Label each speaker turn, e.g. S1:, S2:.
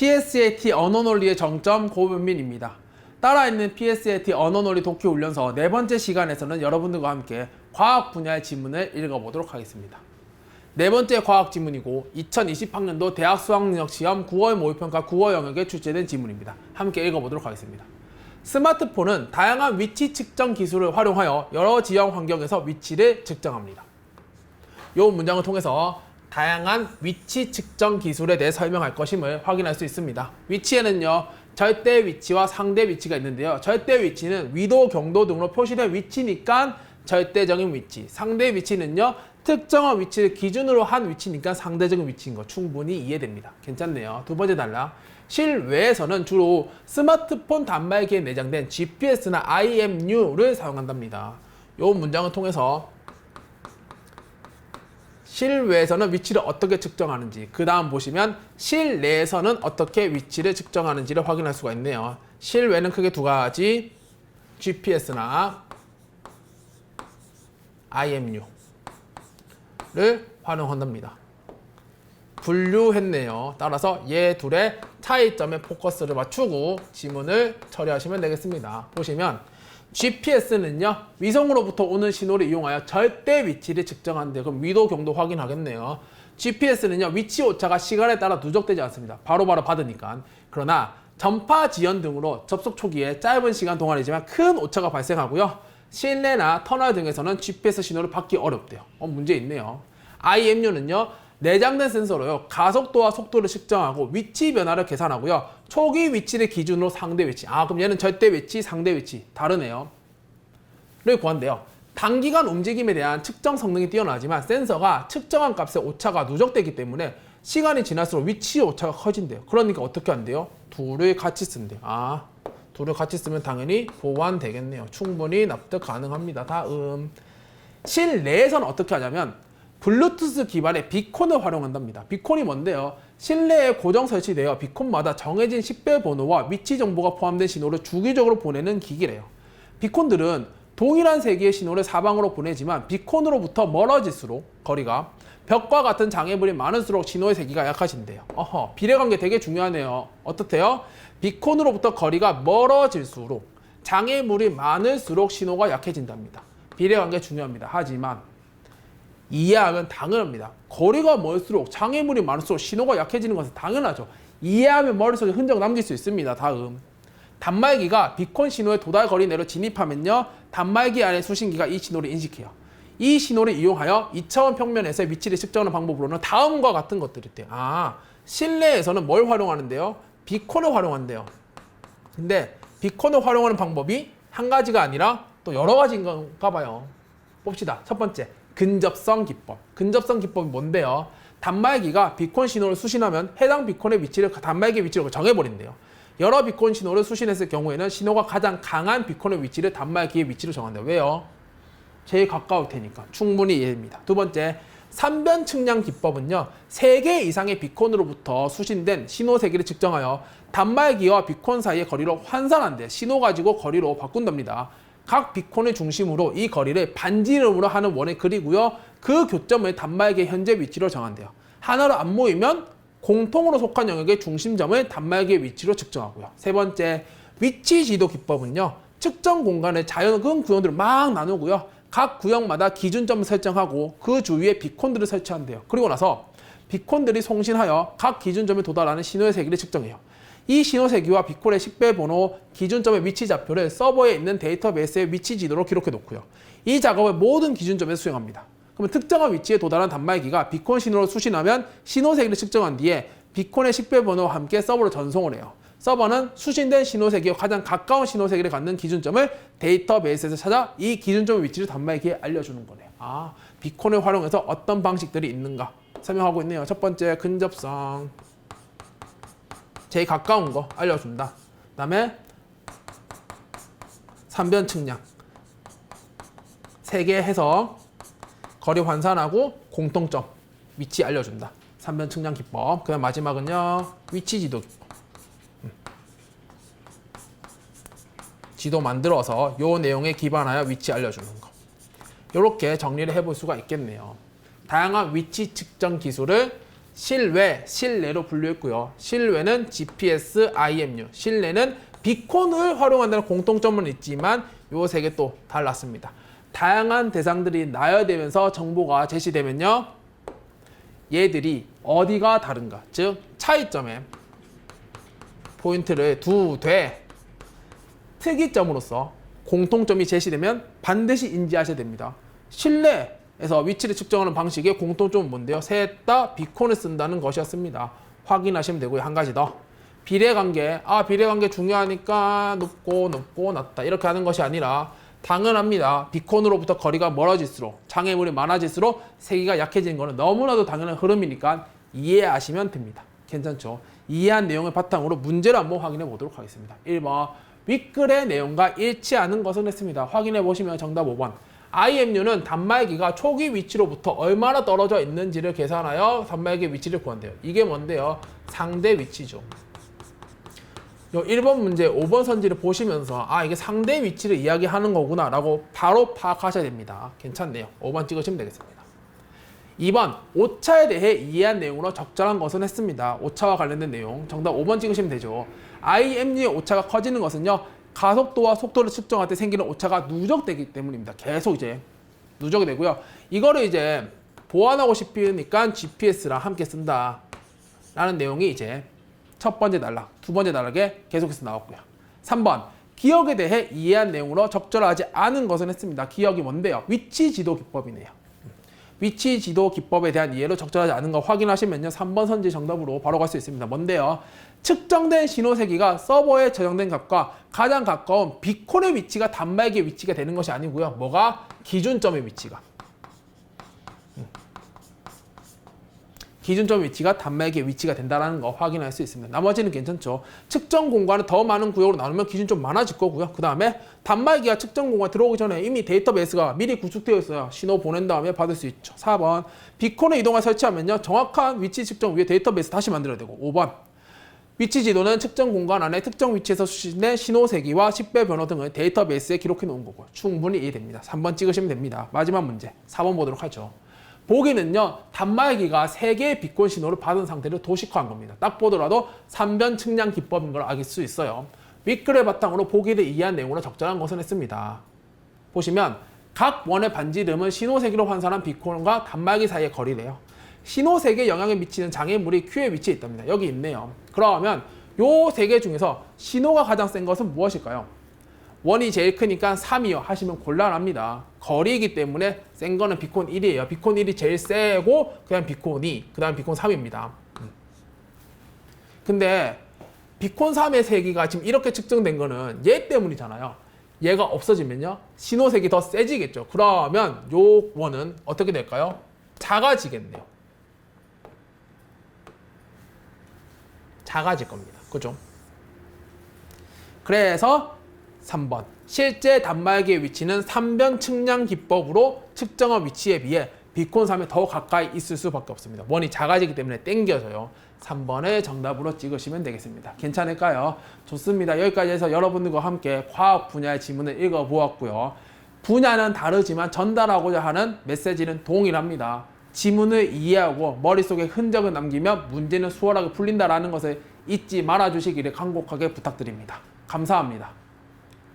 S1: PSAT 언어논리의 정점 고은민입니다. 따라 있는 PSAT 언어논리 독해 훈련서 네 번째 시간에서는 여러분들과 함께 과학 분야의 지문을 읽어보도록 하겠습니다. 네 번째 과학 지문이고 2020학년도 대학 수학능력시험 9월 모의평가 9월 영역에 출제된 지문입니다. 함께 읽어보도록 하겠습니다. 스마트폰은 다양한 위치 측정 기술을 활용하여 여러 지형 환경에서 위치를 측정합니다. 이 문장을 통해서 다양한 위치 측정 기술에 대해 설명할 것임을 확인할 수 있습니다. 위치에는요, 절대 위치와 상대 위치가 있는데요. 절대 위치는 위도, 경도 등으로 표시된 위치니까 절대적인 위치. 상대 위치는요, 특정한 위치를 기준으로 한 위치니까 상대적인 위치인 거 충분히 이해됩니다. 괜찮네요. 두 번째 단락. 실외에서는 주로 스마트폰 단말기에 내장된 GPS나 IMU를 사용한답니다. 이 문장을 통해서 실외에서는 위치를 어떻게 측정하는지, 그 다음 보시면 실내에서는 어떻게 위치를 측정하는지를 확인할 수가 있네요. 실외는 크게 두 가지, GPS나 IMU를 활용한답니다. 분류했네요. 따라서 얘 둘의 차이점에 포커스를 맞추고 지문을 처리하시면 되겠습니다. 보시면 GPS는요, 위성으로부터 오는 신호를 이용하여 절대 위치를 측정하는데, 그럼 위도, 경도 확인하겠네요. GPS는요, 위치 오차가 시간에 따라 누적되지 않습니다. 바로바로 받으니까. 그러나 전파 지연 등으로 접속 초기에 짧은 시간 동안이지만 큰 오차가 발생하고요. 실내나 터널 등에서는 GPS 신호를 받기 어렵대요. 문제 있네요. IMU는요, 내장된 센서로요, 가속도와 속도를 측정하고 위치 변화를 계산하고요. 초기 위치를 기준으로 상대 위치. 그럼 얘는 절대 위치, 상대 위치 다르네요. 를 구한대요. 단기간 움직임에 대한 측정 성능이 뛰어나지만 센서가 측정한 값의 오차가 누적되기 때문에 시간이 지날수록 위치 오차가 커진대요. 그러니까 어떻게 한대요? 둘을 같이 쓴대요. 둘을 같이 쓰면 당연히 보완되겠네요. 충분히 납득 가능합니다. 다음. 실내에서는 어떻게 하냐면 블루투스 기반의 비콘을 활용한답니다. 비콘이 뭔데요? 실내에 고정 설치되어 비콘마다 정해진 식별 번호와 위치 정보가 포함된 신호를 주기적으로 보내는 기기래요. 비콘들은 동일한 세기의 신호를 사방으로 보내지만 비콘으로부터 멀어질수록 거리가 벽과 같은 장애물이 많을수록 신호의 세기가 약해진대요. 비례관계 되게 중요하네요. 어떻대요? 비콘으로부터 거리가 멀어질수록 장애물이 많을수록 신호가 약해진답니다. 비례관계 중요합니다. 하지만 이해하면 당연합니다. 거리가 멀수록 장애물이 많을수록 신호가 약해지는 것은 당연하죠. 이해하면 머릿속에 흔적 남길 수 있습니다. 다음. 단말기가 비콘 신호의 도달 거리 내로 진입하면요, 단말기 안의 수신기가 이 신호를 인식해요. 이 신호를 이용하여 2차원 평면에서의 위치를 측정하는 방법으로는 다음과 같은 것들이 있대요. 실내에서는 뭘 활용하는데요? 비콘을 활용한대요. 근데 비콘을 활용하는 방법이 한 가지가 아니라 또 여러 가지인 건가 봐요. 봅시다. 첫 번째. 근접성 기법. 근접성 기법이 뭔데요? 단말기가 비콘 신호를 수신하면 해당 비콘의 위치를 단말기의 위치로 정해버린대요. 여러 비콘 신호를 수신했을 경우에는 신호가 가장 강한 비콘의 위치를 단말기의 위치로 정한대요. 왜요? 제일 가까울 테니까. 충분히 이해됩니다. 두 번째, 삼변 측량 기법은요, 3개 이상의 비콘으로부터 수신된 신호 세기를 측정하여 단말기와 비콘 사이의 거리로 환산한대. 신호 가지고 거리로 바꾼답니다. 각 비콘을 중심으로 이 거리를 반지름으로 하는 원에 그리고요, 그 교점을 단말기의 현재 위치로 정한대요. 하나로 안 모이면 공통으로 속한 영역의 중심점을 단말기의 위치로 측정하고요. 세 번째, 위치 지도 기법은요, 측정 공간을 자연근 구역들을 막 나누고요, 각 구역마다 기준점을 설정하고 그 주위에 비콘들을 설치한대요. 그리고 나서 비콘들이 송신하여 각 기준점에 도달하는 신호의 세기를 측정해요. 이 신호 세기와 비콘의 식별 번호, 기준점의 위치 좌표를 서버에 있는 데이터베이스의 위치 지도로 기록해 놓고요. 이 작업을 모든 기준점에서 수행합니다. 그러면 특정한 위치에 도달한 단말기가 비콘 신호를 수신하면 신호 세기를 측정한 뒤에 비콘의 식별 번호와 함께 서버로 전송을 해요. 서버는 수신된 신호 세기와 가장 가까운 신호 세기를 갖는 기준점을 데이터베이스에서 찾아 이 기준점의 위치를 단말기에 알려주는 거네요. 비콘을 활용해서 어떤 방식들이 있는가 설명하고 있네요. 첫 번째, 근접성. 제일 가까운 거 알려준다. 그 다음에 삼변 측량. 3개 해서 거리 환산하고 공통점, 위치 알려준다. 삼변 측량 기법. 그 다음 마지막은요, 위치 지도 기법. 지도 만들어서 요 내용에 기반하여 위치 알려주는 거. 이렇게 정리를 해볼 수가 있겠네요. 다양한 위치 측정 기술을 실외, 실내로 분류했고요. 실외는 GPS, IMU, 실내는 비콘을 활용한다는 공통점은 있지만 요 세 개 또 달랐습니다. 다양한 대상들이 나열되면서 정보가 제시되면요. 얘들이 어디가 다른가, 즉 차이점에 포인트를 두되 특이점으로서 공통점이 제시되면 반드시 인지하셔야 됩니다. 실내에서 위치를 측정하는 방식의 공통점은 뭔데요? 셋 다 비콘을 쓴다는 것이었습니다. 확인하시면 되고요. 한 가지 더. 비례관계. 비례관계 중요하니까 높고 낮다. 이렇게 하는 것이 아니라 당연합니다. 비콘으로부터 거리가 멀어질수록, 장애물이 많아질수록 세기가 약해지는 것은 너무나도 당연한 흐름이니까 이해하시면 됩니다. 괜찮죠? 이해한 내용을 바탕으로 문제를 한번 확인해 보도록 하겠습니다. 1번. 윗글의 내용과 일치하는 것은 했습니다. 확인해 보시면 정답 5번. IMU는 단말기가 초기 위치로부터 얼마나 떨어져 있는지를 계산하여 단말기 위치를 구한대요. 이게 뭔데요? 상대 위치죠. 요 1번 문제 5번 선지를 보시면서 이게 상대 위치를 이야기하는 거구나 라고 바로 파악하셔야 됩니다. 괜찮네요. 5번 찍으시면 되겠습니다. 2번 오차에 대해 이해한 내용으로 적절한 것은 했습니다. 오차와 관련된 내용 정답 5번 찍으시면 되죠. IMU의 오차가 커지는 것은요, 가속도와 속도를 측정할 때 생기는 오차가 누적되기 때문입니다. 계속 이제 누적이 되고요. 이거를 이제 보완하고 싶으니까 GPS랑 함께 쓴다 라는 내용이 이제 첫 번째 단락, 두 번째 단락에 계속해서 나왔고요. 3번 기억에 대해 이해한 내용으로 적절하지 않은 것은 했습니다. 기억이 뭔데요? 위치 지도 기법이네요. 위치 지도 기법에 대한 이해로 적절하지 않은 거 확인하시면요, 3번 선지 정답으로 바로 갈 수 있습니다. 뭔데요? 측정된 신호 세기가 서버에 저장된 값과 가장 가까운 비콘의 위치가 단말기의 위치가 되는 것이 아니고요. 뭐가? 기준점의 위치가. 기준점 위치가 단말기의 위치가 된다는 거 확인할 수 있습니다. 나머지는 괜찮죠. 측정 공간을 더 많은 구역으로 나누면 기준 좀 많아질 거고요. 그 다음에 단말기가 측정 공간 들어오기 전에 이미 데이터베이스가 미리 구축되어 있어요. 신호 보낸 다음에 받을 수 있죠. 4번 비콘의 이동을 설치하면요, 정확한 위치 측정 위에 데이터베이스 다시 만들어야 되고. 5번 위치 지도는 측정 공간 안에 특정 위치에서 수신된 신호 세기와 식별 번호 등을 데이터베이스에 기록해 놓은 거고요. 충분히 이해됩니다. 3번 찍으시면 됩니다. 마지막 문제 4번 보도록 하죠. 보기는요, 단말기가 3개의 비콘 신호를 받은 상태를 도식화한 겁니다. 딱 보더라도 3변 측량 기법인 걸 알 수 있어요. 윗글을 바탕으로 보기를 이해한 내용으로 적절한 것은 했습니다. 보시면 각 원의 반지름은 신호 세기로 환산한 비콘과 단말기 사이의 거리래요. 신호 세기에 영향을 미치는 장애물이 Q의 위치에 있답니다. 여기 있네요. 그러면 요 3개 중에서 신호가 가장 센 것은 무엇일까요? 원이 제일 크니까 3이요 하시면 곤란합니다. 거리이기 때문에 센 거는 비콘 1이에요. 비콘 1이 제일 세고 그 다음 비콘 2, 그 다음 비콘 3입니다. 근데 비콘 3의 세기가 지금 이렇게 측정된 거는 얘 때문이잖아요. 얘가 없어지면요, 신호색이 더 세지겠죠. 그러면 요 원은 어떻게 될까요? 작아지겠네요. 작아질 겁니다. 그죠? 그래서 3번 실제 단말기의 위치는 3변 측량 기법으로 측정한 위치에 비해 비콘 3에 더 가까이 있을 수밖에 없습니다. 원이 작아지기 때문에 땡겨져요. 3번을 정답으로 찍으시면 되겠습니다. 괜찮을까요? 좋습니다. 여기까지 해서 여러분들과 함께 과학 분야의 지문을 읽어보았고요. 분야는 다르지만 전달하고자 하는 메시지는 동일합니다. 지문을 이해하고 머릿속에 흔적을 남기면 문제는 수월하게 풀린다는 것을 잊지 말아주시기를 간곡하게 부탁드립니다. 감사합니다.